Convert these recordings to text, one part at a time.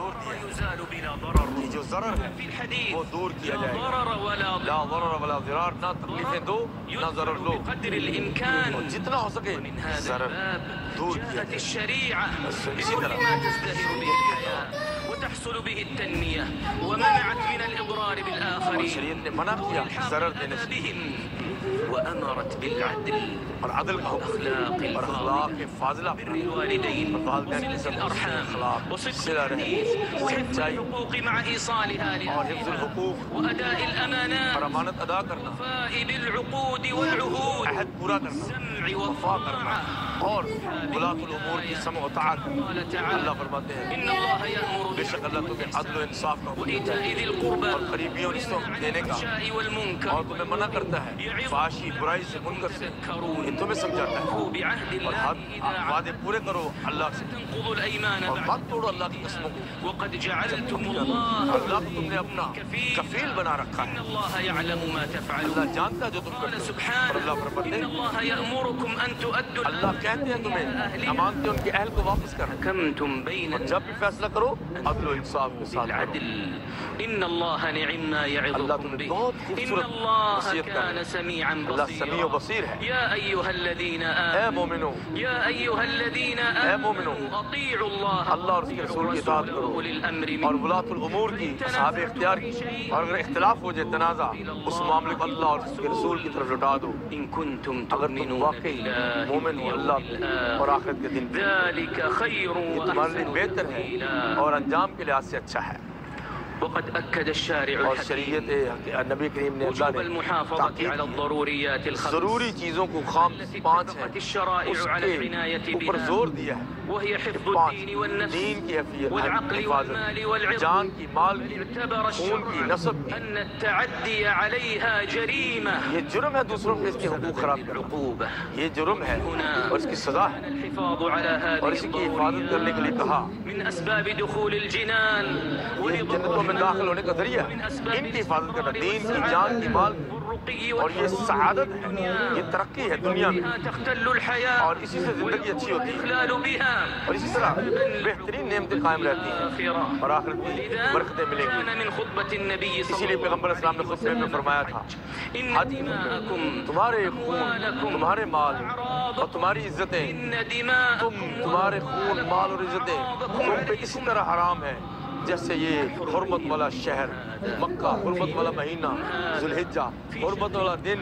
دور دیا يزال بلا ضرر کہ جو ضرر ہے في الحديث وہ دور کیا لا جائے گا. ضرر ولا ضرر لا ضرر ولا ضرار، نہ تکلیفیں دو نہ ضرر لو، بقدر الإمكان. اور جتنا ہو سکے ومن هذا ضرر الباب دور کیا جاءت جائے. الشريعة اسی بكل طرح ما تزدهر به الحياة وتحصل به التنمية، ومنعت من الإضرار اور بالآخرين شریعت نے منع کیا ضرر دینے سے بهم، وأمرت بالعدل اور عدل کا حکم والأخلاق اور اخلاق الفاضلة، فاضلہ بر الوالدين والدین وصلة سے الأرحام اخلاق وصدق صلہ رحم الحديث وحفظ سچائی الحقوق مع إيصالها اور حفظ لأهلها الحقوق وأداء اور الأمانات امانت ادا کرنا، والوفاء بالعقود والعهود عہد پورا کرنا، والسمع وفا کرنا والطاعة. اور ولاۃ الامور کی سمع و طاعت. قال تعالى اللہ فرماتے ہیں إن الله يأمر بے شک اللہ تمہیں عدل و انصاف کا حکم دیتا وإيتاء ہے ذي القربى اور قریبیوں اور رشتوں کو دینے کا، والفحشاء والمنكر اور تمہیں منع کرتا ہے فحاشی برائی سے منکر سے. یہ تمہیں سمجھاتا ہے. وأوفوا بعهد اور الله إذا وعدے پورے کرو اللہ سے تنقضوا الأيمان اور بعد مت توڑو اللہ کی قسموں کو. وقد جعلتم الله اللہ کو تم نے اپنا کفیل بنا رکھا إن ہے. الله يعلم ما تفعلون. اللہ جانتا ہے جو تم قال کرتے ہو. اور سبحانه اللہ فرماتے إن ہیں الله يأمركم أن تؤدوا اللہ کہتے ہیں تمہیں امانتیں ان کے اہل کو واپس کرنا، حكمتم بين اور جب بھی فیصلہ کرو عدل و انصاف کے ساتھ کرو. بالعدل إن الله نعم ما اللہ يعظكم تمہیں به بہت إن خوبصورت الله وصیت کر رہا كان ہے. سميعا اللہ سمیع و بصيرا. بصیر ہے. يا أيها الذين اے آمنوا مومنو، يا أيها الذين مومنو، آمنوا أطيعوا الله اللہ اور اس کے رسول کی اطاعت والرسول کرو وأولي الأمر اور منكم. ولاۃ الامور کی اصحاب اختیار کی. اور اگر اختلاف ہو جائے تنازع، اس معاملے کو اللہ اور اس کے رسول کی طرف لوٹا دو. إن كنتم اگر تم تؤمنون واقعی بالله مومن ہو اللہ واليوم اور الآخر آخرت کے دن پہ، ذلك خير یہ تمہارے لیے وأحسن بہتر ہے تأويلا. اور انجام کے لحاظ سے اچھا ہے. وقد أكد الشارع اور الحكيم شریعت نبی کریم نے وجوب اللہ نے المحافظة تاکید على کی الضروريات الخمس ضروری چیزوں کو خام التي پانچ ہیں اتفقت الشرائع اس على کے العناية اوپر بها، زور دیا ہے. وهي حفظ پانچ الدين والنفس دین کی والعقل حفاظت، والمال والعرض. جان کی، مال کی، اعتبر خون کی، الشرع نسب کی. أن التعدي عليها جريمة یہ جرم ہے دوسروں کے اس کے حقوق خراب کرنا. العقوبة. یہ جرم ہے اور اس کی سزا ہے. الحفاظ على اور هذه اس کی حفاظت کرنے کے لیے کہا من أسباب دخول الجنان یہ جنتوں میں داخل ہونے کا ذریعہ ہے. ان کی حفاظت کرنا، دین کی، جان کی، مال کی. اور یہ سعادت ہے، یہ ترقی ہے دنیا میں، تختل الحياة اور اسی سے زندگی اچھی ہوتی ہے. والإخلال بها. اور اسی طرح بہترین نعمتیں قائم رہتی ہیں اور آخرت میں برکتیں ملیں گی. كان من خطبة النبي اسی صلى لیے الله پیغمبر اسلام نے خطبے میں فرمایا تھا إن حج دماءكم تمہارے خون، تمہارے مال اور تمہاری عزتیں، إن تم دماءكم تمہارے خون، مال اور عزتیں تم پہ اسی طرح حرام ہے جیسے یہ حرمت والا شہر مکہ، حرمت والا مہینہ ذو الحجہ، حرمت والا دن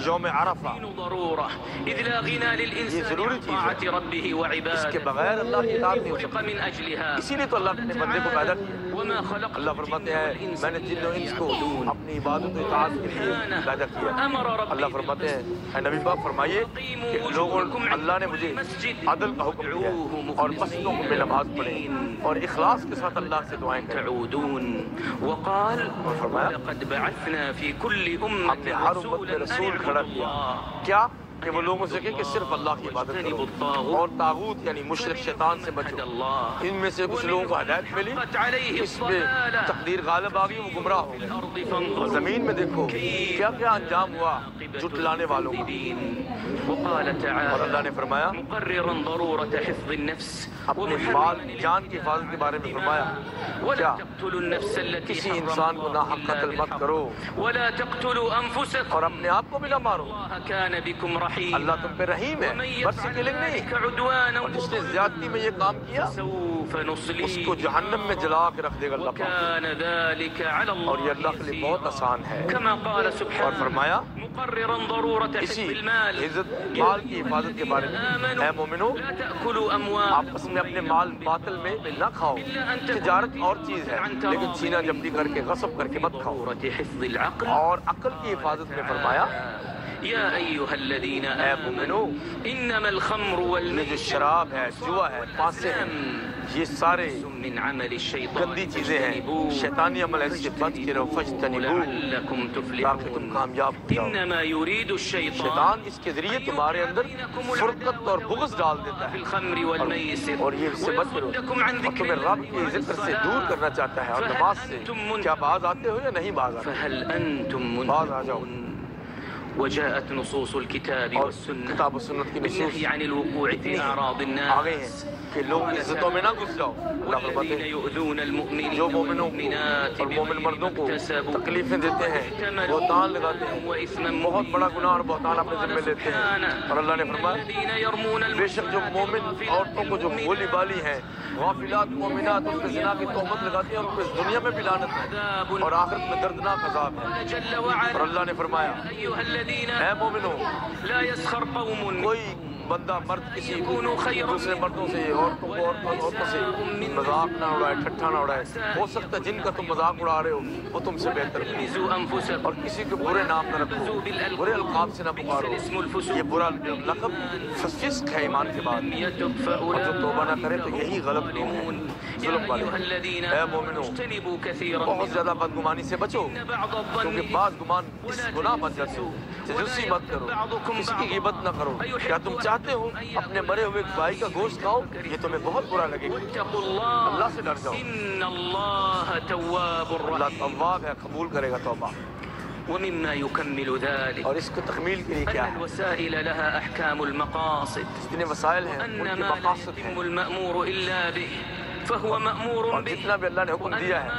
یوم عرفہ. ضرورة إذ لا غنى یہ ضروری للإنسان چیز ہے. طاعة ربه اس کے وعباده بغیر اللہ کی اطاعت نہیں ہو خلق سکتی. من أجلها. اسی لیے تو اللہ نے بندے کو پیدا کیا. وما خلقت اللہ فرماتے ہیں میں نے جن و انس کو اپنی عبادت و اطاعت کے لیے پیدا کیا. اللہ فرماتے ہیں اے نبی پاک فرمائیے کہ لوگوں اللہ نے مجھے عدل کا حکم دیا ہے اور مسجدوں میں نماز پڑھیں اور اخلاص کے ساتھ اللہ سے دعائیں کریں. تعودون. وقال فرمایا لقد بعثنا في كل ہم نے أمة ہر امت رسولا میں أن رسول اعبدوا کھڑا کیا. الله کیا کہ وہ لوگوں سے کہیں کہ صرف اللہ کی عبادت کرو اور طاغوت یعنی مشرک شیطان سے بچو. ان میں سے کچھ لوگوں کو ہدایت ملی، اس میں تقدیر غالب آ گئی، وہ گمراہ ہو گئے. اور زمین میں دیکھو کیا کیا انجام ہوا جھٹلانے والوں کا. وقال اور تعالى اللہ نے فرمایا مقررا ضرورة حفظ النفس اپنے مال جان کی حفاظت کے بارے میں فرمایا ولا کیا تقتلوا النفس التي کسی حرم انسان کو الله ناحق إلا قتل مت بالحق کرو ولا تقتلوا أنفسكم اور اپنے آپ کو بھی نہ مارو. الله كان بكم رحيما اللہ تم پہ رحیم ہے، ومن بس يفعل کے لیے نہیں. ذلك عدوانا اور جس نے زیادتی میں یہ کام کیا سوف اس نصليه کو جہنم میں جلا کے رکھ دے گا اللہ پاک. وكان ذلك على اور یہ اللہ کے الله لیے بہت يسيرا آسان ہے. كما قال اور سبحانه فرمایا مقررا ضرورة حفظ اسی المال عزت مال کی حفاظت کے بارے میں اے مومنو لا تأكلوا آپس میں اپنے مال باطل میں نہ کھاؤ. تجارت اور چیز ہے لیکن سینہ جمدی کر کے غصب کر کے مت کھاؤ. ضرورة حفظ العقل اور عقل کی حفاظت میں فرمایا يا أيها الذين اے مومنو إنما الخمر یہ جو والميسر شراب ہے، جوا ہے، پانسے ہیں، یہ سارے من عمل الشيطان گندی چیزیں ہیں، شیطانی عمل ہے. اس سے بچ کے رہو. فاجتنبوہ لعلكم تاکہ تم تفلحون کامیاب ہو جاؤ. إنما يريد الشيطان شیطان اس کے ذریعے تمہارے اندر فرقت اور بغض ڈال دیتا ہے بالخمر والميسر اور یہ اس سے بچ کرو ويصدكم عن اور ذكر تمہیں رب کے ذکر سے دور کرنا چاہتا ہے اور نماز سے. کیا باز آتے ہو یا نہیں باز آتے؟ فهل أنتم باز آ جاؤ. منتهون وجاءت نصوص الكتاب اور والسنة کتاب و سنت کی نصوص بالنهي عن الوقوع في أعراض آ گئے الناس ہیں کہ لوگ عزتوں میں نہ گھس جاؤ. اللہ فرماتے والذين ہیں يؤذون المؤمنين جو مومنوں کو والمؤمنات اور مومن بغير مردوں ما کو اكتسبوا تکلیفیں دیتے ہیں، احتملوا بہتان لگاتے ہیں، وإثما بہت مبينا. بڑا گناہ اور بہتان اپنے ذمہ لیتے ہیں. اور اللہ نے فرمایا الذين يرمون بے شک جو مومن عورتوں کو جو بولی بالی ہیں، غافلات مومنات، ان پہ زنا کی تہمت لگاتے ہیں، ان پہ دنیا میں بھی لعنت ہے اور آخرت میں دردناک عذاب ہے. جل اور وعلا اللہ نے فرمایا أيها الذين اے مومنوں، لا يسخر قوم کوئی بندہ مرد کسی يكونوا خيرا دوسرے مردوں سے، عورتوں کو عورتوں سے مذاق نہ اڑائے، ٹھٹھا نہ اڑائے. ہو سکتا ہے جن کا تم مذاق اڑا رہے ہو وہ تم سے بہتر ہو. يلمزوا أنفسهم اور کسی کے برے نام نہ رکھو، برے القاب سے نہ پکارو. یہ برا لقب فسق ہے ایمان کے بعد. يتب اور جو توبہ نہ کرے تو یہی غلط لوگ ہیں، يا ظلم والے. أيها الذين اے مومنوں، اجتنبوا كثيرا بہت زیادہ بدگمانی سے بچو، بعض الظن کیونکہ بعض گمان اس گناہ بن جاتے ہیں. تجسس مت کرو، کسی کی غیبت نہ کرو. کیا تم چاہتے ہو اپنے مرے ہوئے بھائی کا گوشت کھاؤ؟ یہ تمہیں بہت برا لگے گا. اتقوا الله اللہ سے ڈر جاؤ، إن الله تواب اللہ رحيم. تواب ہے، قبول کرے گا توبہ. ومما يكمل ذلك اور اس کو تکمیل کے لیے کیا أن ہے؟ الوسائل لها أحكام المقاصد جتنے وسائل ہیں وأن ان کے ما لا مقاصد ہیں، يتم المأمور إلا به فهو مأمور اور به جتنا بھی اللہ نے حکم دیا ہے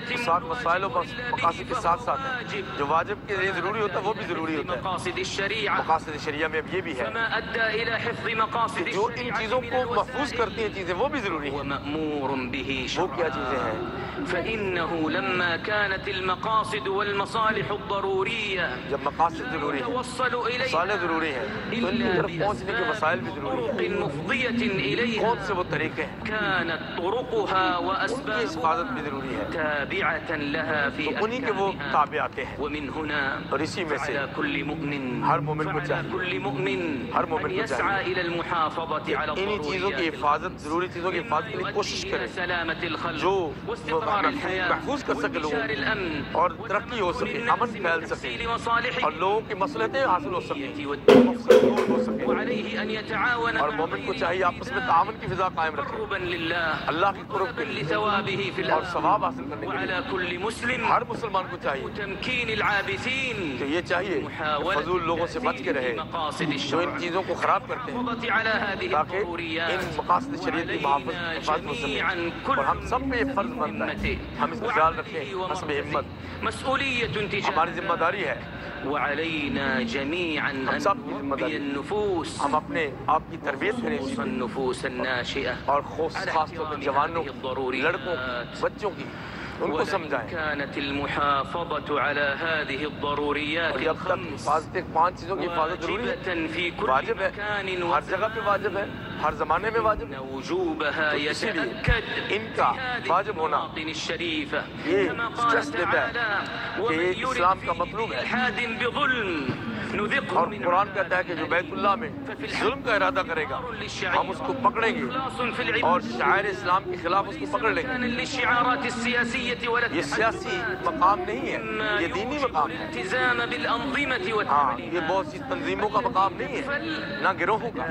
وہ ساتھ وسائل و مقاصد کے ساتھ ساتھ ہے. جو واجب کے لیے ضروری ہوتا ہے وہ بھی ضروری ہوتا ہے. مقاصد الشريعة مقاصد شریعہ میں اب یہ بھی ہے فما أدى إلى حفظ مقاصد کہ جو ان الشريعة چیزوں من کو محفوظ الوسائل کرتی ہیں چیزیں وہ بھی ضروری ہیں. ومأمور به وہ کیا چیزیں شرعا ہیں؟ فإنه لما كانت المقاصد والمصالح الضرورية جب مقاصد ضروری ہیں، توصل وسائل إليها ضروری ہیں تو ان کی طرف پہنچنے کے وسائل بھی ضروری طرق ہیں. مفضية کون إليها سے وہ طریقے ہیں؟ كانت طرقها ان کی وأسبابها حفاظت بھی ضروری ہے، تابعة لها في تو انہی کے وہ أحكامها. تابع آتے ہیں. ومن هنا اور اسی میں سے فعلى كل مؤمن ہر مومن کو فعلى چاہیے، كل مؤمن ہر مومن أن کو يسعى چاہیے إلى المحافظة على انہی چیزوں کی الضروريات حفاظت، ضروری چیزوں کی حفاظت کے لیے کوشش کریں سلامة الخلق جو واستقرار الحياة محفوظ کر سکے لوگوں وانتشار الأمن اور ترقی ہو سکے، امن پھیل سکے تحصيل مصالح اور لوگوں کی مصلحتیں حاصل ہو سکیں، والدين مقصد دور ہو سکے. وعليه أن يتعاون اور مع مومن کو غيره چاہیے آپس میں تعاون کی فضا قائم رکھے، قربا لله اللہ کی قرب کے لیے لثوابه في اور الآخرة ثواب حاصل کرنے کے لیے. وعلى كل مسلم ہر مسلمان کو چاہیے تمكين العابثين کہ یہ چاہیے فضول لوگوں سے بچ کے رہے مقاصد جو ان الشرع چیزوں کو خراب کرتے ہیں، المحافظة على هذه تاکہ ان الضروريات مقاصد شریعت کی حفاظت ہو سکے. اور ہم سب پہ یہ فرض بنتا ہے ہم اس کا خیال رکھیں حسب ہمت. مسؤولية ہماری تجاه ذمہ داری ہے، وعلينا جميعا أن سب کی ذمہ نربي داری، النفوس ہم اپنے آپ کی تربیت کریں اسی خصوصا میں. النفوس الناشئة اور خاص طور پہ جوانوں کی، لڑکوں کی، بچوں کی، ان کو ولئن سمجھائیں. كانت المحافظة على هذه الضروريات اور جب تک الخمس حفاظت 5 چیزوں کی حفاظت ضروری ہے، واجبة في كل واجب ہے، مكان ہر جگہ پہ واجب ہے، ہر زمانے میں واجب ہے. وإن وجوبها اسی لیے يتأكد ان کا في هذه واجب ہونا المواطن الشريفة یہ كما اسٹریس قال دیتا ہے تعالى کہ یہ ومن يرد اسلام کا فيه مطلوب ہے. بإلحاد بظلم نذقه اور من قرآن عذاب کہتا ہے کہ جو بیت اللہ میں ظلم کا ارادہ کرے گا ہم اس کو پکڑیں گے اور شاعر اسلام کے خلاف اس کو پکڑ لیں كان گے. للشعارات السياسية ولا یہ سیاسی مقام نہیں ہے، یہ دینی مقام ہے. الالتزام بالأنظمة ہاں، والتعليمات یہ بہت سی تنظیموں کا مقام نہیں ہے، نہ گروہوں کا،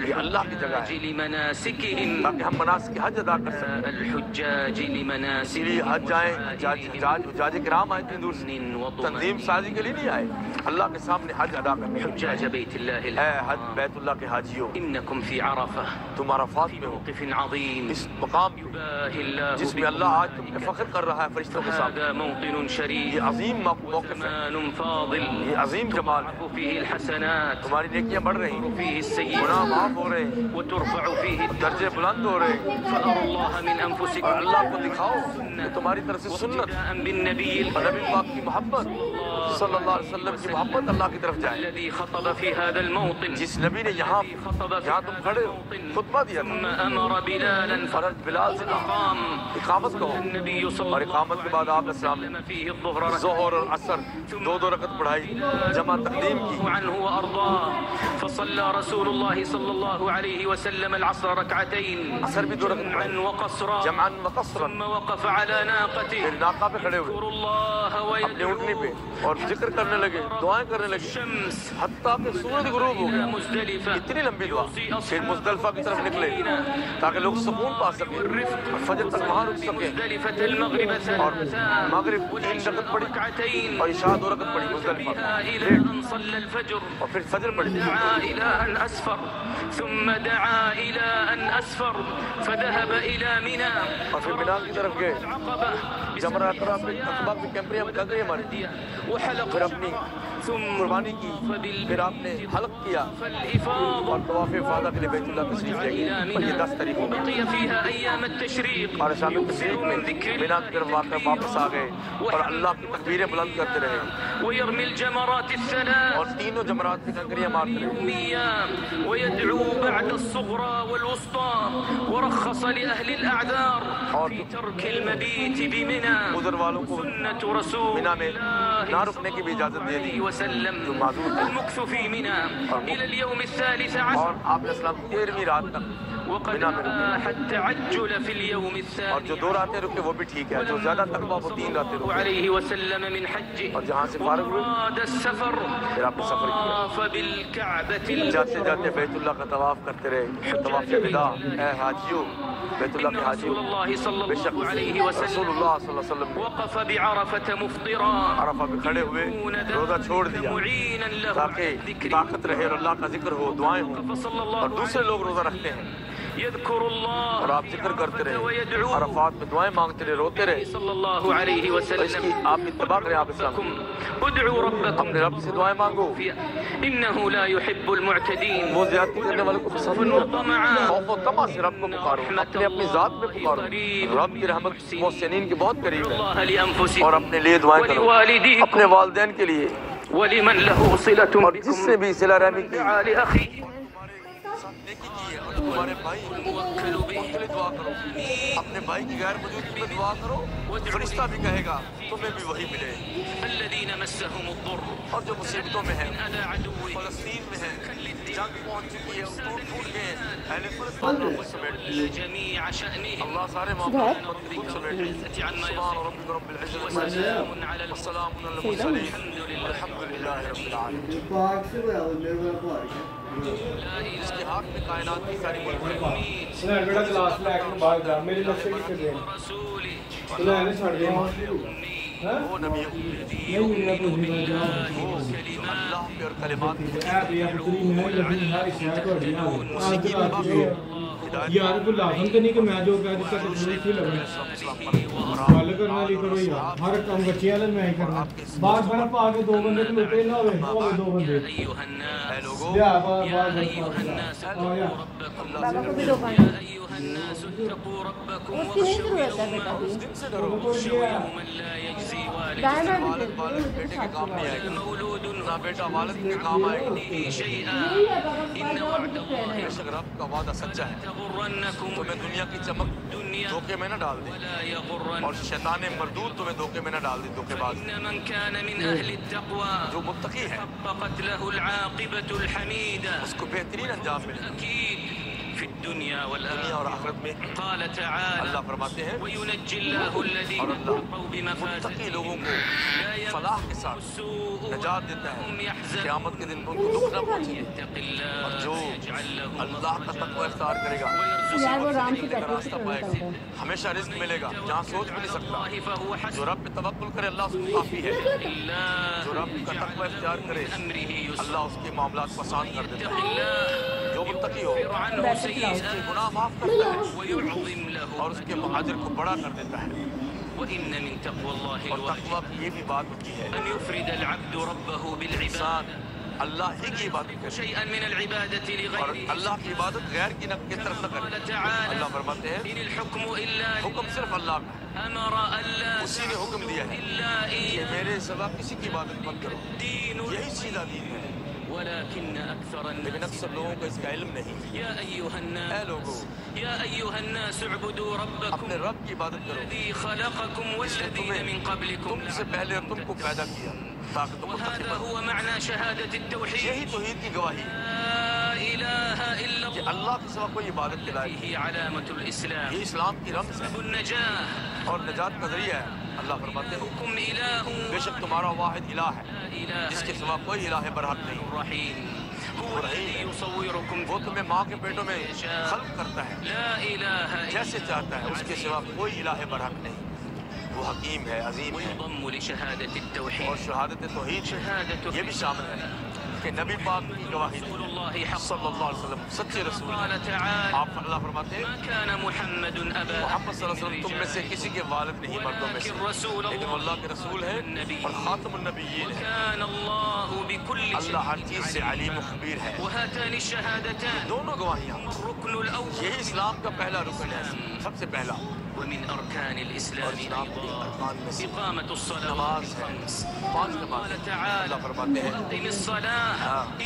یہ اللہ کی جگہ ہے لمناسكهم تاکہ ہم مناسک حج ادا کر سکیں. الحجاج اسی لمناسك لیے حج آئیں، حجاج کرام آئے اتنی دور سے، تنظیم سازی کے لیے نہیں آئے، اللہ کے سامنے حج ادا کرنے کے لیے. حجاج بيت الله اے الحرام حج بیت اللہ کے حاجیوں، إنكم في عرفة تم عرفات في میں ہو، موقف عظيم اس مقام پہ يباهي الله جس میں اللہ آج تم پہ فخر کر رہا ہے فرشتوں کے سامنے. هذا موطن شريف یہ عظیم موقف ہے، زمان فاضل یہ عظیم جمال ہے. تضاعف فيه الحسنات تمہاری نیکیاں بڑھ رہی ہیں، فيه گناہ السيئات معاف ہو رہے ہیں، وترفع فيه درجے بلند ہو رہے ہیں. فأرى الله من اور أنفسكم اللہ کو دکھاؤ کہ تمہاری طرف سے سنت واقتداء بالنبي اور نبی پاک کی محبت، صلی اللہ علیہ وسلم کی محبت اللہ کی طرف جائے. الذي خطب في هذا الموطن جس نبی نے یہاں تم کھڑے ہو خطبہ دیا ثم تھا، أمر بلالا فرض بلال سے کہا فقام اقامت کہو، النبي صلى اور الله اقامت کے بعد آپ عليه السلام نے وسلم فيه الظهر ظہر اور عصر 2 رکعت پڑھائی، جمع تقدیم کی. عنه وأرضاه فصلى رسول الله صلى الله عليه وسلم العصر ركعتين عصر بھی 2 رکعت جمعا پڑھائی، وقصرا جمعا وقصرا. ثم وقف على ناقته پھر ناقہ پہ کھڑے ہوئے يذكر الله اپنے اونٹنی پہ ويدعو اور ذکر کرنے لگے، دعائیں کرنے لگے، الشمس حتیٰ کہ سورج غروب ہو إلى گیا. مزدلفة اتنی لمبی دعا. پھر مزدلفہ کی طرف نکلے تاکہ لوگ سکون پا سکیں، اور فجر تک وہاں اٹھ سکیں. مزدلفة المغرب اور ثلاثا مغرب 3 رکعت پڑھی ركعتين اور عشاء 2 رکعت پڑھی مزدلفہ. إلى أن صلى الفجر اور پھر فجر پڑھی. دعا إلى أن أسفر ثم دعا إلى أن أسفر فذهب إلى منى اور پھر مینا کی طرف گئے. العقبة جمرہ عقبہ پہ کیمپری ہم کر رہے ہیں ہماری. وحلق پھر اپنی قربانی کی. پھر آپ نے حلق کیا فالإفاضة اور طواف افاضہ کے لیے بیت اللہ تشریف لے گئے. اور یہ 10 طریقوں میں بقي فيها أيام التشريق اور شام تشریق میں مینا کی طرف واپس آ گئے اور اللہ کی تکبیریں بلند کرتے رہے ويرمي الجمرات الثلاث اور تینوں جمرات کی کنکریاں مارتے رہے. يوميا ويدعو بعد الصغرى والوسطى ورخص لأهل الأعذار في ترك المبيت بمنى عذر والوں کو سنة رسول مینا میں الله نہ رکنے کی بھی اجازت دے دی وسلم جو معذور تھے. المكث في منى إلى اليوم الثالث عشر اور آپ علیہ السلام 13ویں رات تک وقد مینا میں رکے. أباح التعجل في اليوم اور جو الثالث 2 راتیں رکے وہ بھی ٹھیک ہے. جو زیادہ تقویٰ وہ 3 راتیں رکے. عليه وسلم من حجه اور جہاں سے فارغ ہوئے وأراد السفر پھر آپ نے سفر کیا. طاف بالكعبة جاتے جاتے بیت اللہ کا طواف کرتے رہے. طواف وداع. اے حاجیوں بیت اللہ کے رسول حاجیوں الله صلى بے شک الله عليه رسول وسلم اللہ صلی اللہ علیہ وسلم نے وقف بعرفة مفطرا عرفہ پہ کھڑے ہوئے روزہ چھوڑ دیا معينا له على تاکہ الذكر طاقت رہے اور اللہ کا ذکر ہو, دعائیں ہوں. فصلى اور الله دوسرے لوگ روزہ رکھتے ہیں يذكر اور الله آپ ذکر کرتے رہے. ويدعو عرفات میں دعائیں مانگتے رہے, روتے رہے. صلى الله عليه اور اس کی وسلم آپ اتباع کریں. آپ اسلام ادعوا ربكم اپنے رب سے دعائیں مانگو. إنه لا يحب المعتدين وہ زیادتی کرنے والوں کو پسند نہیں. وطمعا خوف و طمع سے رب کو پکارو, اپنے اپنی ذات میں پکارو. رب کی رحمت محسنین کے بہت قریب ہے. الله لأنفسكم اور اپنے لیے دعائیں کرو, ولوالديكم اپنے والدین کے لیے ولمن له صلة اور جس سے بھی صلہ رحمی کی. دعا لأخيه تمہارے بھائی الموكل به کے لیے دعا کرو. اپنے بھائی کی غیر موجودگی میں دعا کرو. فرشتہ بھی کہے گا تمہیں بھی وہی ملے. الذين مسهم الضر اور جو مصیبتوں میں ہیں, أذى عدوه فلسطین میں ہیں, جنگ پہنچ چکی ہے, ٹوٹ گئے ہیں, اہل فلسطین کو خود سمیٹ لے. جميع شأنهم اللہ سارے معاملات کو خود سمیٹ لے. سبحان ربک رب العزت وسلام على والسلام علی المرسلین والحمد للہ رب العالمین. پاک سے ہوا میرا پاک اس کے ہاتھ میں کائنات کی ساری ملک ہے. سنا بیٹا کلاس لے کے باہر جا, میری لفظ کی کر دیں سنا نے چھوڑ دیا. وہ نبی نہیں میرا تو نہیں جا وہ اللہ پہ اور کلمات پہ اے بیا پتری میں لگی ہر شے کو دیا موسیقی میں باقی یار کو لازم تو نہیں کہ میں جو کہہ دیتا کہ ضرورت ہی لگے حل کرنا لی کرو یار, ہر کام بچیاں لے میں ہی کرنا. باہر برف آ کے 2 بندے کھلوتے نہ ہوئے 2 بندے أيها الناس لوگوں یا باہر أيها برف الناس آیا بابا کو بھی دو پانی. أيها الناس اتقوا ربكم اس کی نہیں ضرورت ہے بیٹا بھی. دن سے ڈرو. يوما لا يجزي والد دائیں میں والد والد بیٹے کے کام نہیں آئے گا, مولود نہ بیٹا والد کے کام آئے گا. به شيئا إن وعد الله بے شک رب کا وعدہ سچا ہے. تغرنكم تمہیں دنیا کی چمک الدنيا دھوکے میں نہ ڈال دے, ولا يغرن اور شیطان مردود تمہیں دھوکے میں نہ ڈال دے, دھوکے باز. إن من كان من أهل التقوى جو متقی ہے حققت له العاقبة الحميدة اس کو بہترین انجام ملے أكيد في الدنيا دنیا والآخرة. اور آخرت میں. قال تعالى اللہ فرماتے ہیں وينجي الله الذين اور اللہ اتقوا بمفازة متقی لوگوں کو فلاح کے ساتھ السوء نجات دیتا وهم ہے. يحزنون. قیامت کے دن ان کو دکھ نہ پہنچے. يتق اور الله جو يجعل له اللہ کا تقوی اختیار کرے گا یار وہ رام کی کا پریکٹس راستہ کرنا پائے چاہتا گا, ہے. ہمیشہ رزق ملے گا جہاں سوچ بھی نہیں سکتا. الله فهو جو حسب رب پہ توکل کرے اللہ اس کو کافی ہے. الله جو رب کا تقوی اختیار کرے أمره يسر اللہ اس کے معاملات کو آسان کر دیتا اتق ہے. الله جو متقی ہو يغفر عنه سيئاته گناہ معاف کرتا ہے ويعظم له اور اس کے مہاجر کو بڑا کر دیتا ہے. وإن من تقوى الله اور الواجب تقوی کی یہ بھی بات ہوتی ہے أن يفرد العبد ربه انسان بالعبادة اللہ ہی کی عبادت کرے شيئا من العبادة اور لغيره. اللہ کی عبادت غیر کی کی طرف نہ کرے. قال تعالى اللہ فرماتے ہیں إن الحكم إلا حکم صرف اللہ کا ہے, أمر ألا اسی نے حکم دیا ہے إلا کہ إياه میرے سوا کسی کی عبادت مت کرو. الدين یہی سیدھا دین ہے, ولكن أكثر لیکن الناس اکثر لوگوں کو اس کا علم نہیں. يا أيها اے الناس لوگوں يا أيها الناس اعبدوا ربكم اپنے رب کی عبادت کرو الذي خلقكم والذين من قبلكم تم سے پہلے اور تم کو پیدا کیا تاکہ تم متقی وهذا بنو. هو معنى شهادة التوحيد یہی توحید کی گواہی ہے لا إله إلا کہ الله اللہ کے سوا کوئی عبادت کے لائق نہیں. هي علامة الإسلام یہ اسلام کی رمز ہے النجاة اور نجات کا ذریعہ ہے. اللہ فرماتے ہیں إلهكم إله بے شک تمہارا واحد الہ ہے لا إله جس کے سوا کوئی الہ برحق نہیں. الرحيم هو الذي يصوركم وہ تمہیں ماں کے پیٹوں میں خلق کرتا ہے لا إله جیسے چاہتا ہے، اس کے سوا کوئی الہ برحق نہیں، وہ حکیم ہے، عظیم ہے۔ ويضم لشهادة اور التوحيد شہادت توحید یہ بھی شامل ہے کہ نبی پاک کی گواہی رسول الله حق صلی اللہ علیہ وسلم سچے رسول ہیں۔ قال تعالى آپ اللہ فرماتے ہیں ما كان محمد أبا محمد صلی اللہ علیہ وسلم تم میں سے کسی کے والد نہیں مردوں میں سے، ولكن رسول لیکن وہ اللہ کے رسول ہیں اور خاتم النبیین ہیں۔ كان الله بكل اللہ ہر شيء چیز سے علیم و خبیر ہے۔ وهاتان الشهادتان دونوں گواہیاں الركن الأول یہی اسلام کا پہلا رکن ہے، سب سے پہلا، ومن أركان الإسلام اور اسلام کے ارکان میں سے إقامة الصلاة نماز ہے، الخمس 5 نماز۔ قال تعالى اللہ فرماتے ہیں أقم الصلاة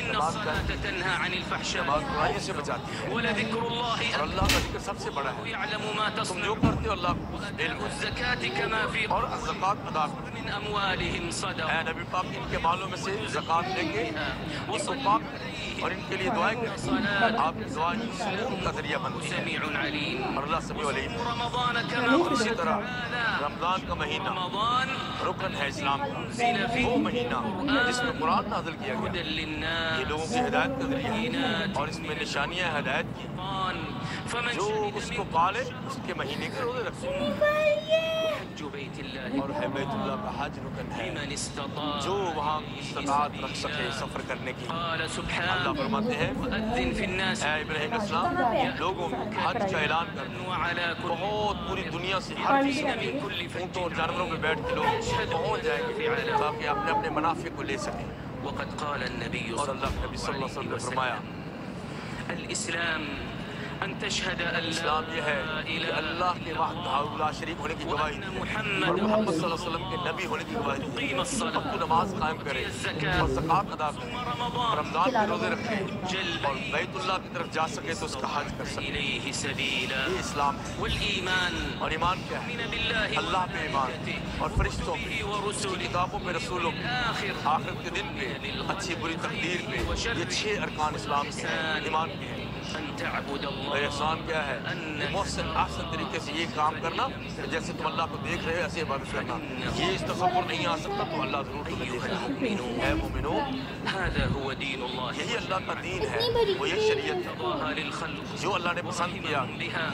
إن الصلاة تنهى عن الفحشاء نماز برائیوں سے بچاتی ہے، ولذكر الله اور أكبر اللہ کا ذکر سب سے بڑا ہے۔ يعلم ما تم جو تصنعون کرتے ہو اللہ کو علم ہے، الزكاة كما في اور زکوٰۃ ادا کرو۔ من أموالهم اے صدقة نبی پاک ان کے مالوں میں سے زکوٰۃ لے کے ان کو پاک کریں اور ان کے لیے دعائیں کریں، آپ کی دعا ان کا ذریعہ بنتی ہے، سميع عليم اور اللہ سمیع علیم ہے۔ رمضان كما اسی قال طرح رمضان کا مہینہ رمضان رکن ہے اسلام کا، وہ مہینہ جس میں قرآن نازل کیا هدى گیا، یہ للناس لوگوں کی ہدایت کا ذریعہ ہے، اور اس میں نشانیاں ہدایت کی، فمن جو شهد اس کو پالے اس کے مہینے کے روزے رکھے، حج بيت الله اور ہے بیت اللہ کا حج رکن ہے، لمن استطاع جو وہاں استطاعت رکھ سکے سفر کرنے کی۔ قال اللہ سبحانه فرماتے ہیں وأذن في الناس اے ابراہیم علیہ السلام لوگوں میں حج کا اعلان کر دو، وعلى كل بہت پوری دنیا سے ہر قسم کے من كل اونٹوں اور جانوروں پہ بیٹھ کے لوگ پہنچ جائیں گے تاکہ اپنے اپنے منافع کو لے سکیں۔ وقد قال النبي اور اللہ کے نبی صلی اللہ علیہ وسلم نے فرمایا الإسلام أن تشهد أن اسلام یہ ہے کہ اللہ کے وحدہ لا شریک ہونے کی گواہی دی اور محمد صلی اللہ علیہ وسلم کے نبی ہونے کی گواہی دی، اب تو نماز قائم کرے اور زکوٰۃ ادا کرے، رمضان کے روزے رکھے اور بیت اللہ کی طرف جا سکے تو اس کا حج کر سکے۔ إليه سبيلا یہ اسلام ہے۔ والإيمان اور ایمان کیا ہے؟ بالله اللہ پہ ایمان اور فرشتوں پہ، اس کی ورسله کتابوں پہ، رسولوں پہ، آخر آخرت کے دن پہ، اچھی بری تقدیر پہ، یہ 6 ارکان اسلام کے ہیں، ایمان کے ہیں۔ أن تعبد اور الله احسان کیا ہے؟ محسن احسن طریقے سے یہ کام کرنا جیسے تم اللہ کو دیکھ رہے ہو ایسے عبادت کرنا، یہ اس تصور نہیں آ سکتا تو اللہ ضرور تمہیں دیکھ رہا ہے۔ اے مومنو، هذا هو دين الله یہی اللہ کا دین ہے، وہ یہ شریعت ہے ضاها للخلق جو اللہ نے پسند کیا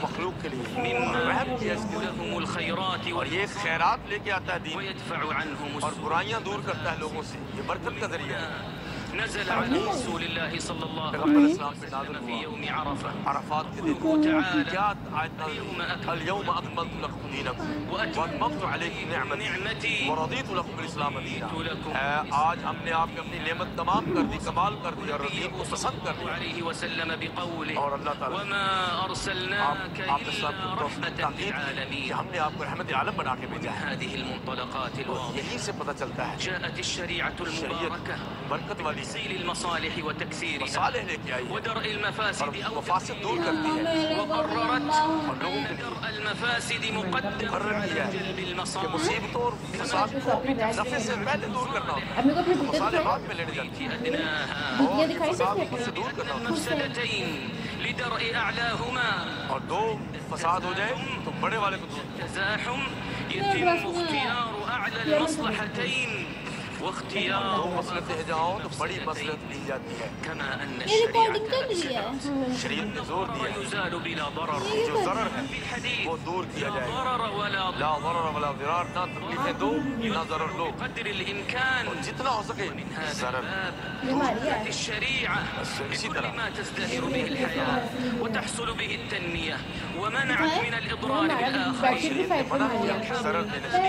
مخلوق کے لیے، رحم کیا اس کے لیے، لهم الخيرات اور یہ خیرات لے کے آتا ہے دین ويدفع عنهم اور برائیاں دور کرتا ہے لوگوں سے، یہ برکت کا ذریعہ ہے۔ نزل على رسول الله صلى الله پیغمبر عليه اسلام پہ نازل وسلم في ہوا يوم عرفة عرفات کے دن، کیا آیت نازل ہوئی؟ اليوم اکملت لکم دینکم واتممت علیکم نعمتی ورضیت لکم الاسلام دینا۔ آج ہم نے آپ کی اپنی نعمت تمام کر دی، کمال کر دی اور دین کو پسند کر دیا۔ عليه وسلم بقوله اور اللہ تعالیٰ وما أرسلناك آپ اسلام إلا کو رحمة تاکید کہ للعالمين ہم نے آپ کو رحمت عالم بنا کے بھیجا ہے۔ هذه المنطلقات الواضحة یہی سے پتہ چلتا ہے جاءت الشريعة شریعت المباركة برکت والی ہے، تحصيل المصالح وتكثيرها مصالح لے کے آئی ہے ودرء اور المفاسد أو مفاسد دور کرتی ہے، وقررت اور لوگوں کے لیے درء المفاسد مقدم مقرر على کیا ہے جلب کہ المصالح مصیبتوں اور فساد کو نفع سے پہلے دور کرنا ہوتا ہے، مصالح بعد میں لینے جاتی ہیں أدناها اور فساد کو سے دور کرنا ہوتا ہے، مفسدتين لدرء أعلاهما اور 2 فساد ہو جائے تو بڑے والے کو دور تزاحم يتم اختيار أعلى المصلحتين 2 واختيار مصلحتیں جاؤ تو بڑی مصلحت لی جاتی ہے۔ كما أن یہ الشريعة ریکارڈنگ چل رہی ہے شریعت نے زور دیا ہے يزال بلا ضرر جو ضرر ہے في الحديث وہ دور کیا جائے گا، ضرر ولا ضرر لا ضرر ولا ضرار، نہ تکلیفیں دو نہ ضرر لو، قدر الإمكان اور جتنا ہو سکے ضرر۔ یہ ہماری ہے الشريعة اسی بكل طرح ما تزدهر به الحياة وتحصل به التنمية ومنعت من الإضرار بالآخرين شریعت نے منع کیا ضرر دینے سے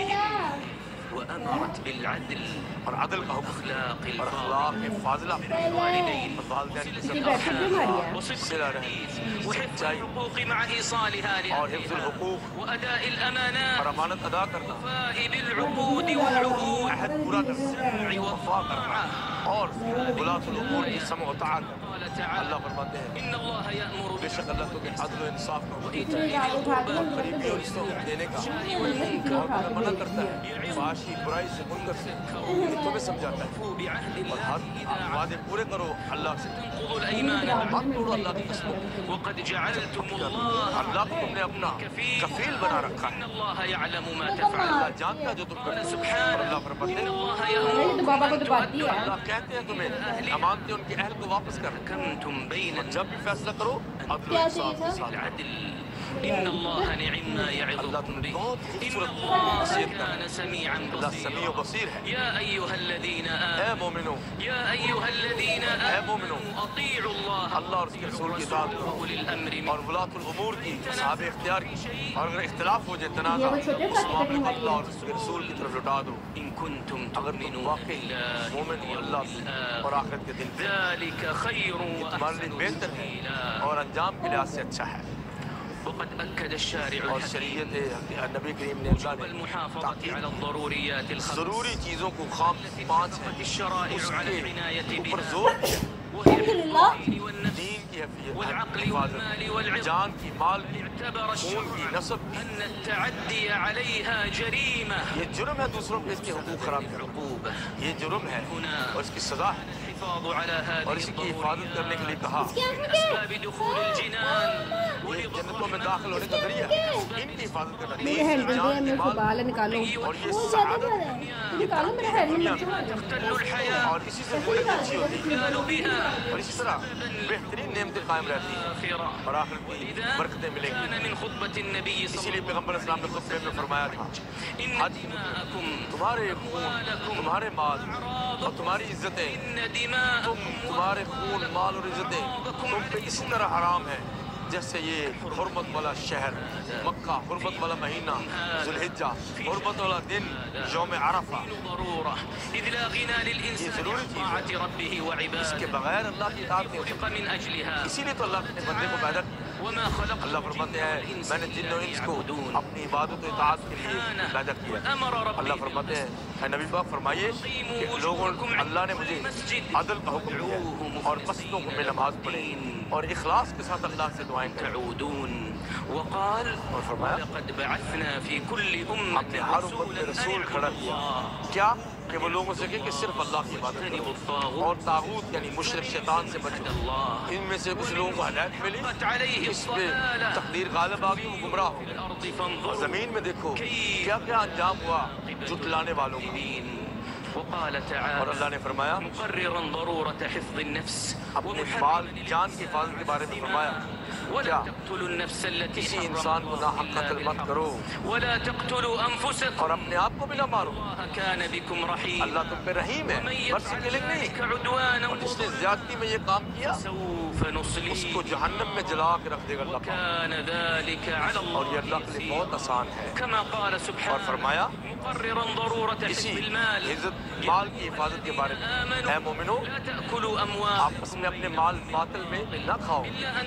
وأمرت بالعدل اور عدل کا حکم أخلاق اور الفاضل اخلاق فاضلہ والدين اور والدین کے یہ ساتھ بیٹھ بھی ہماری ہے وصدق صلہ الحديث رحم، وحفظ سچائی الحقوق مع إيصالها اور حفظ لأهلها الحقوق وأداء اور الأمانات امانت ادا کرنا، وفاء بالعقود والعهود عہد پورا کرنا، وفا کرنا اور ولاۃ الامور کی سمع و طاعت کرنا۔ قال تعالى اللہ فرماتے ہیں إن الله يأمر بے شک اللہ تو کہ عدل و انصاف کا بإيتاء ذي القربى قریبی اور رشتوں کو دینے کا والمنكر اور منع کرتا ہے، فحش فحاشی برائی سے منکر سے یہ تمہیں سمجھاتا ہے اور ہر وعدے پورے کرو اللہ سے مت توڑو اللہ کی قسموں اللہ کو تم نے اپنا کفیل بنا رکھا ہے اللہ جانتا ہے جو تم کرتے ہو اور اللہ فرماتے ہیں اللہ کہتے ہیں تمہیں امانتیں ان کے اہل کو واپس کر اور جب بھی فیصلہ کرو عدل و انصاف کے ساتھ اللہ تمہیں بہت خوبصورت نصیحت کرتا ہے اللہ سمیع و بصیر ہے اے مومنو اللہ اور اس کے رسول کی اطاعت کرو اور ولاۃ الامور کی صاحب اختیار کی اور اگر اختلاف ہو جائے تنازع اس معاملے کو اللہ اور اس کے رسول کی طرف لوٹا دو اگر تم واقعی مومن ہو اللہ اور آخرت کے دن تمہارے لیے بہتر ہے اور انجام کے لحاظ سے اچھا ہے وقد أكد الشارع اور شریعت نبی کریم نے المحافظة على الضروريات الخمس ضروری چیزوں کو خام 5 ہے الشرائع على العناية اوپر بها زور دین کی والعقل والمال حفاظت والعرض جان کی مال کی اعتبر خون الشرع کی نسب کی أن التعدي عليها جريمة یہ جرم ہے دوسروں کے اس کے حقوق خراب کرنا عقوبة یہ جرم ہے اور اس کی سزا ہے الحفاظ على اور هذه اس کی حفاظت کرنے کے لیے کہا أسباب دخول الجنان یہ جنتوں میں داخل ہونے کا ذریعہ ان کی حفاظت کرنا میرے دین ہینڈل کی دے جان کی میرے کو مال بال نکالو اور یہ سعادت نکالو میرا ہینڈل تختل الحياة اور اسی سے زندگی اچھی ہوتی ہے الإقبال بها اور اسی طرح بہترین نعمتیں قائم رہتی ہیں آخرة اور آخرت کی برکتیں ملیں كان گی من خطبة النبي اسی صلى لیے پیغمبر اسلام نے خطبے میں فرمایا تھا إن حج دماءكم تمہارے خون تمہارے مال اور تمہاری عزتیں إن دماءكم تمہارے خون مال اور عزتیں تم پہ اسی طرح حرام ہے جیسے یہ حرمت والا شہر مکہ، حرمت والا مہینہ ذوالحجہ، حرمت والا دن یوم عرفہ، ضرورة إذ لا غنى للإنسان عن طاعة ربه اس وعباده کے بغیر اللہ کی اطاعت نہیں خلق من أجلها ہوتی. اسی لیے تو اللہ نے بندے کو پیدا کیا. وما خلقت اللہ فرماتے ہیں میں نے جن و انس کو اپنی عبادت و اطاعت کے لیے پیدا کیا. اللہ فرماتے ہیں اے نبی پاک فرمائیے کہ لوگوں اللہ نے مجھے عدل کا حکم دیا اور مسجدوں کو میں نماز پڑھیں اور اخلاص کے ساتھ اللہ سے دعائیں کریں. تعودون وقال اور فرمایا لقد بعثنا في كل ہم نے أمة ہر امت میں رسول کھڑا کیا کیا کہ وہ لوگوں سے کہ صرف اللہ کی عبادت کرو اور طاغوت یعنی مشرک شیطان سے بچو. ان میں سے کچھ لوگوں کو ہدایت ملی اس پہ تقدیر غالب آ گئی وہ گمراہ ہو گئے. اور زمین میں دیکھو کیا کیا انجام ہوا جھٹلانے والوں کا. وقال تعالى اور اللہ نے فرمایا مقررا ضرورة حفظ النفس اپنے مال جان کی حفاظت کے بارے میں فرمایا ولا کیا تقتلوا النفس التي کسی انسان کو ناحق قتل مت کرو ولا تقتلوا أنفسكم اور اپنے آپ کو بھی نہ مارو. الله كان بكم رحيما اللہ تم پہ رحیم ہے مرسی کے لیے نہیں. عدوانا اور جس نے زیادتی میں یہ کام کیا سوف اس نصليه کو جہنم میں جلا کے رکھ دے گا اللہ پاک. كان ذلك على اور یہ اللہ الله کے لیے بہت آسان ہے. كما قال اور سبحانه فرمایا مقررا ضرورة اسی حفظ المال عزت مال کی حفاظت کے بارے میں اے مومنو لا تأكلوا أموال آپس میں اپنے مال باطل میں نہ کھاؤ.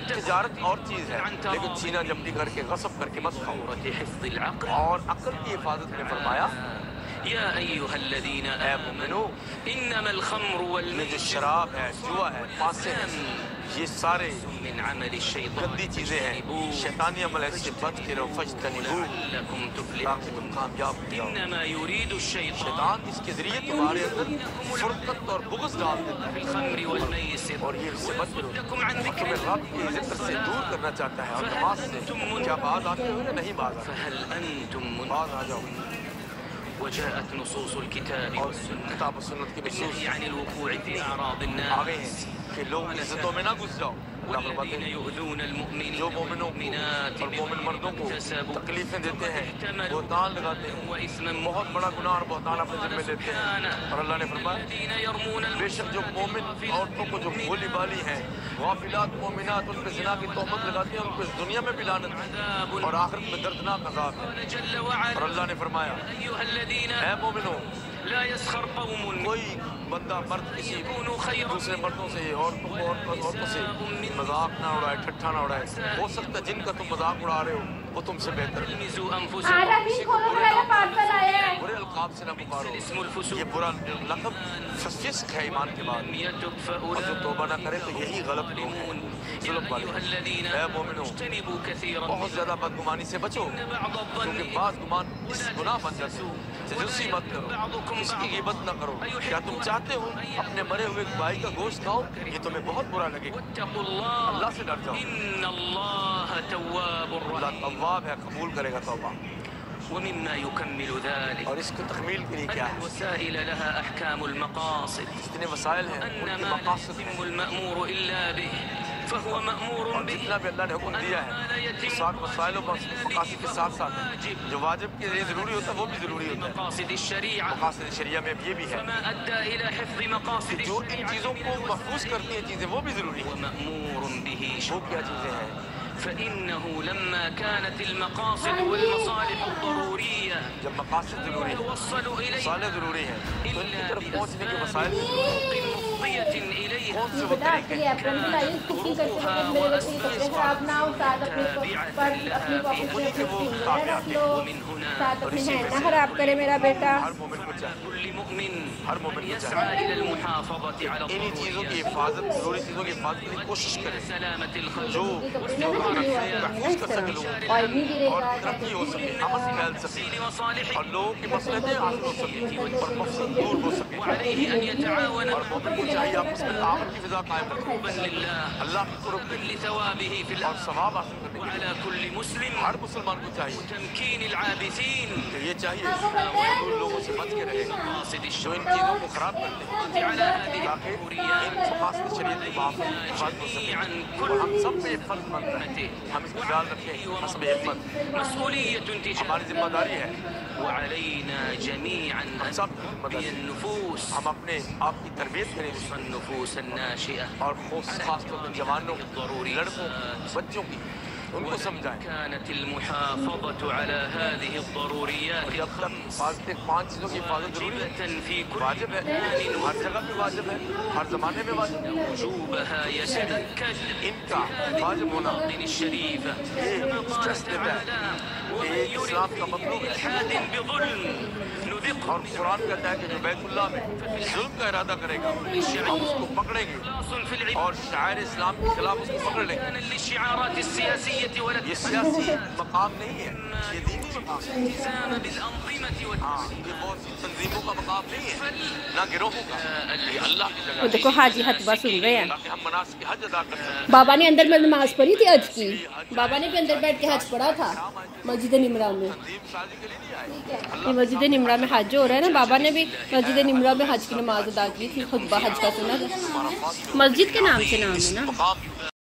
تجارت اور چیز ہے لیکن سینہ جمدی کر کے غصب کر کے مت کھاؤ. حفظ العقل اور عقل کی حفاظت میں فرمایا يا أيها الذين اے مومنو إنما الخمر یہ جو والميسر شراب ہے جوا ہے پاسے ہیں یہ سارے من عمل الشيطان گندی چیزیں ہیں شیطانی عمل ہے. اس سے بچ کے رہو فاجتنبوہ لعلكم تاکہ تفلحون تم کامیاب ہو جاؤ. إنما يريد الشيطان شیطان اس کے ذریعے تمہارے اندر فرقت اور بغض ڈال دیتا ہے بالخمر والميسر اور یہ اس سے بچ کرو. ويصدكم عن ذكر تمہیں رب کی ذکر سے دور کرنا چاہتا ہے اور نماز سے. کیا باز آتے ہو یا نہیں باز آتے؟ فهل أنتم باز آ جاؤ. وجاءت نصوص الكتاب اور والسنة کتاب و سنت کی نصوص بالنهي عن الوقوع في أعراض آ الناس گئے ہیں کہ لوگ عزتوں میں نہ گھس جاؤ. اللہ فرماتے والذين ہیں يؤذون المؤمنين جو مومنوں کو والمؤمنات اور مومن مردوں کو اكتسبوا تکلیفیں دیتے ہیں احتملوا بہتان لگاتے ہیں وإثما بہت بڑا گناہ اور بہتان اپنے ذمہ لیتے ہیں. اور اللہ نے فرمایا الذين يرمون بے شک جو مومن عورتوں کو جو بھولی بالی ہیں غافلات مومنات ان پہ زنا کی تہمت لگاتی ہیں ان کو اس دنیا میں بھی لعنت ہے اور آخرت میں دردناک عذاب ہے. جل وعلا اور اللہ نے فرمایا أيها الذين اے مومنو لا يسخر قوم کوئی بندہ مرد کسی يكونوا خيرا دوسرے مردوں سے عورتوں سے مذاق نہ اڑائے ٹھٹھا نہ اڑائے. ہو سکتا ہے جن کا تم مذاق اڑا رہے ہو وہ تم سے بہتر ہے. تلمزوا آرا أنفسكم بھی کھولو میرا پارسل آیا ہے. برے القاب سے نہ پکارو. اسم الفسوق یہ برا لقب فسق ہے ایمان کے بعد يتب اور جو توبہ نہ کرے تو یہی غلط لوگ ہیں. ظلم والے اے مومنوں بہت زیادہ بدگمانی سے بچو کیونکہ بعض گمان اس گناہ بن جاتے ہیں تجسس مت کرو اس کی غیبت نہ کرو کیا تم چاہتے ہو اپنے مرے ہوئے بھائی کا گوشت کھاؤ یہ تمہیں بہت برا لگے گا اللہ سے ڈر جاؤ اللہ تواب ہے قبول کرے گا توبہ ومما يكمل ذلك اور اس کو تکمیل کے لیے کیا ہے الوسائل لها احكام المقاصد جتنے وسائل ہیں ان کے مقاصد ہیں المأمور الا به فهو مأمور اور به جتنا بھی اللہ نے حکم دیا ہے ساتھ وسائل و مقاصد کے ساتھ ساتھ جو واجب کے لیے ضروری ہوتا ہے وہ بھی ضروری ہوتا ہے مقاصد الشريعة مقاصد شریعہ میں یہ بھی ہے فما ادى الى حفظ مقاصد جو ان چیزوں کو محفوظ کرتی ہیں چیزیں وہ بھی ضروری ہیں ومأمور به وہ کیا چیزیں ہیں فإنه لما كانت المقاصد والمصالح الضرورية جب مقاصد ضروری ہیں توصل إليها وسائل ضروری ہیں تو ان کی طرف پہنچنے کے وسائل بھی ضروری ہیں مفضية إليها کون سے وہ طریقے ہیں خراب کرے میرا بیٹا ہر مومن کو چاہیے كل مؤمن ہر مومن کو يسعى چاہیے إلى المحافظة على انہی چیزوں کی حفاظت ضروری چیزوں کی حفاظت کی کوشش کرے سلامة الخلق جو محفوظ کر سکے لوگوں اور ترقی ہو سکے امن پھیل سکے اور لوگوں کی مصلحتیں حاصل ہو سکیں اور مفسد دور ہو سکے وعليه أن يتعاون اور مومن کو چاہیے آپس میں تعاون کی فضا قائم رکھے لله اللہ کی قرب کے لیے لثوابه في اور الأرض ثواب حاصل کرنے کے لیے وعلى كل مسلم ہر مسلمان کو چاہیے تمكين العابثين کہ یہ چاہیے ان لوگوں سے بچ کے رہے مقاصد جو الشرع ان چیزوں کو خراب کرتے ہیں على هذه تاکہ ان مقاصد شریعت کی حفاظت ہو سکے اور ہم سب پہ ایک فرض بنتا ہے ہم اس کو خیال رکھیں حسب حکمت مسؤولية تجاه ہماری ذمہ داری ہے وعلينا جميعا ہم سب کی ذمہ داری ہے النفوس ہم اپنے آپ کی تربیت کریں النفوس الناشئة اور خاص طور پر جوانوں لڑکوں بچوں کی ان کو سمجھائیں كانت المحافظة على هذه الضروريات جب تک حفاظت 5 چیزوں کی حفاظت ضروری ہے في كل واجب ہے ہر جگہ پہ واجب ہے ہر زمانے میں واجب ہے وجوبها يتأكد ان کا واجب ہونا الدين الشريفة یہ اسٹریس دیتا ہے کہ یہ اسلام کا مطلوب ہے حاد بظلم نذقه اور قرآن کہتا ہے کہ جو بیت اللہ میں ظلم کا ارادہ کرے گا ہم اس کو پکڑیں گے في العباد اور شاعر اسلام کے خلاف اس کو پکڑ لیں گے للشعارات السياسية یہ سیاسی مقام نہیں ہے یہ دینی مقام ہے والالتزام بالأنظمة ہاں یہ بہت سی تنظیموں کا مقام نہیں ہے نہ گروہوں کا یہ اللہ کی جگہ وہ دیکھو حاجی حتبہ سن رہے ہیں تاکہ ہم مناسک حج ادا کر سکیں بابا نے اندر میں نماز پڑھی تھی حج کی بابا نے بھی اندر بیٹھ کے حج پڑھا تھا مسجد نمرہ میں تنظیم سازی کے لیے نہیں آئے یہ مسجد نمرہ میں حج ہو رہا ہے نا بابا نے بھی مسجد نمرہ میں حج کی نماز ادا کی تھی خطبہ حج کا سنا تھا مسجد کے نام سے نام ہے نا مقام